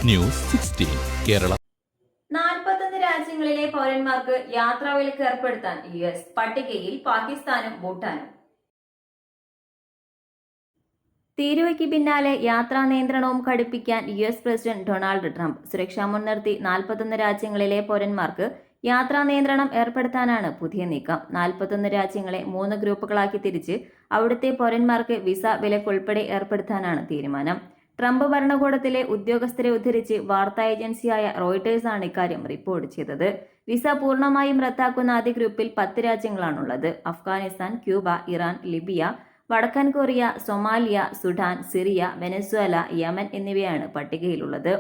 News 16 Kerala. 41 രാജ്യങ്ങളിലെ പൗരന്മാർക്ക് യാത്രാവിലക്ക് ഏർപ്പെടുത്താൻ US. പട്ടികയിൽ പാകിസ്ഥാനും ഭൂട്ടാനും. തീരുവയ്ക്ക് പിന്നാലെ യാത്രാ നിയന്ത്രണവും കടുപ്പിക്കാൻ US പ്രസിഡന്റ് ഡൊണാൾഡ് ട്രംപ്. സുരക്ഷ മുൻനിർത്തി 41 രാജ്യങ്ങളിലെ പൗരന്മാർക്ക് യാത്രാ നിയന്ത്രണം ഏർപ്പെടുത്താനാണ് പുതിയ നീക്കം. 41 രാജ്യങ്ങളെ 3 ഗ്രൂപ്പുകളാക്കി തിരിച്ച് അവിടുത്തെ പൗരന്മാർക്ക് വിസ വിലക്കുൾപ്പെടെ ഏർപ്പെടുത്താനാണ് തീരുമാനം. ട്രംപ് ഭരണകൂടത്തിലെ ഉദ്യോഗസ്ഥരെ ഉദ്ധരിച്ച് വാർത്താ ഏജൻസിയായ റോയിട്ടേഴ്സ് ആണ് ഇക്കാര്യം റിപ്പോർട്ട് ചെയ്തത്. വിസ പൂർണ്ണമായും റദ്ദാക്കുന്ന ആദ്യ ഗ്രൂപ്പിൽ 10 രാജ്യങ്ങളാണുള്ളത്. അഫ്ഗാനിസ്ഥാൻ, ക്യൂബ, ഇറാൻ, ലിബിയ, വടക്കൻ Korea, Somalia, Sudan, Syria, Venezuela, Yemen എന്നിവയാണ് പട്ടികയിലുള്ളത്.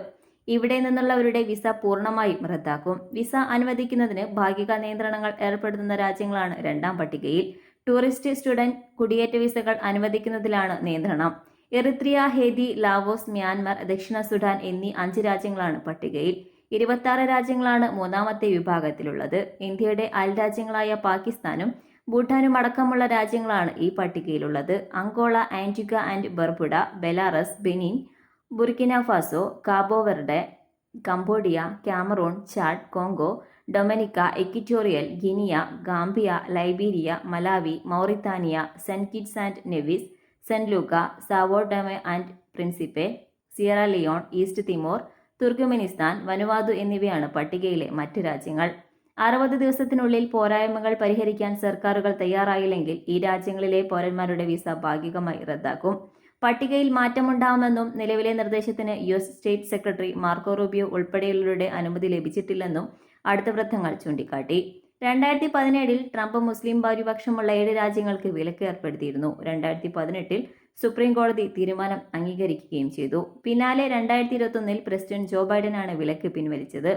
ഇവിടെ നിന്നുള്ളവരുടെ വിസ പൂർണ്ണമായും റദ്ദാക്കും. വിസ അനുവദിക്കുന്നതിന് ഭാഗിക നിയന്ത്രണങ്ങൾ ഏർപ്പെടുത്തുന്ന രാജ്യങ്ങളാണ് രണ്ടാം പട്ടികയിൽ. ടൂറിസ്റ്റ്, സ്റ്റുഡന്റ്, കുടിയേറ്റ വിസകൾ അനുവദിക്കുന്നതിലാണ് നിയന്ത്രണം. എറിത്രിയ, ഹെയ്തി, ലാവോസ്, മ്യാൻമർ, ദക്ഷിണ സുഡാൻ എന്നീ 5 രാജ്യങ്ങളാണ് പട്ടികയിൽ. 26 രാജ്യങ്ങളാണ് മൂന്നാമത്തെ വിഭാഗത്തിലുള്ളത്. ഇന്ത്യയുടെ അയൽരാജ്യങ്ങളായ പാകിസ്ഥാനും ഭൂട്ടാനും അടക്കമുള്ള രാജ്യങ്ങളാണ് ഈ പട്ടികയിലുള്ളത്. Angola, Antigua and Barbuda, Belarus, Benin, Burkina Faso, Cabo Verde, Cambodia, Cameroon, Chad, Congo, Dominica, Equatorial Guinea, Gambia, Liberia, Malawi, Mauritania, Saint Kitts and Nevis, Saint Lucia, Sao Tome and Principe, Sierra Leone, East Timor, Turkmenistan, Vanuatu എന്നിവയാണ് പട്ടികയിലെ മറ്റ് രാജ്യങ്ങൾ. 60 ദിവസത്തിനുള്ളിൽ പോരായ്മകൾ പരിഹരിക്കാൻ സർക്കാരുകൾ തയ്യാറായില്ലെങ്കിൽ ഈ രാജ്യങ്ങളിലെ പൗരന്മാരുടെ വിസ ഭാഗികമായി റദ്ദാക്കും. പട്ടികയിൽ മാറ്റമുണ്ടാവുമെന്നും നിലവിലെ നിർദ്ദേശത്തിന് US state secretary Marco Rubio ഉൾപ്പെടെയുള്ളവരുടെ അനുമതി ലഭിച്ചിട്ടില്ലെന്നും അടുത്ത വൃത്തങ്ങൾ ചൂണ്ടിക്കാട്ടി. 2017 ട്രംപ് മുസ്ലിം ഭൂരിപക്ഷമുള്ള 7 രാജ്യങ്ങൾക്ക് വിലക്ക് ഏർപ്പെടുത്തിയിരുന്നു. 2018 സുപ്രീം കോടതി തീരുമാനം അംഗീകരിക്കുകയും ചെയ്തു. പിന്നാലെ 2021 പ്രസിഡന്റ് ജോ ബൈഡനാണ് വിലക്ക് പിൻവലിച്ചത്.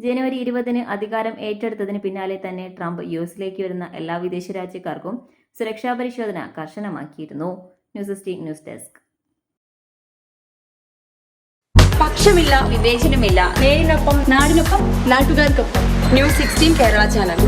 ജനുവരി 20 അധികാരം ഏറ്റെടുത്തതിന് പിന്നാലെ തന്നെ ട്രംപ് US വരുന്ന എല്ലാ വിദേശ രാജ്യക്കാർക്കും സുരക്ഷാ പരിശോധന കർശനമാക്കിയിരുന്നു. News 16 news desk. പക്ഷമില്ല, വിവേചനമില്ല. നേരിനൊപ്പം, നാടിനൊപ്പം, നാട്ടുകാർക്കൊപ്പം. News 16 Kerala channel.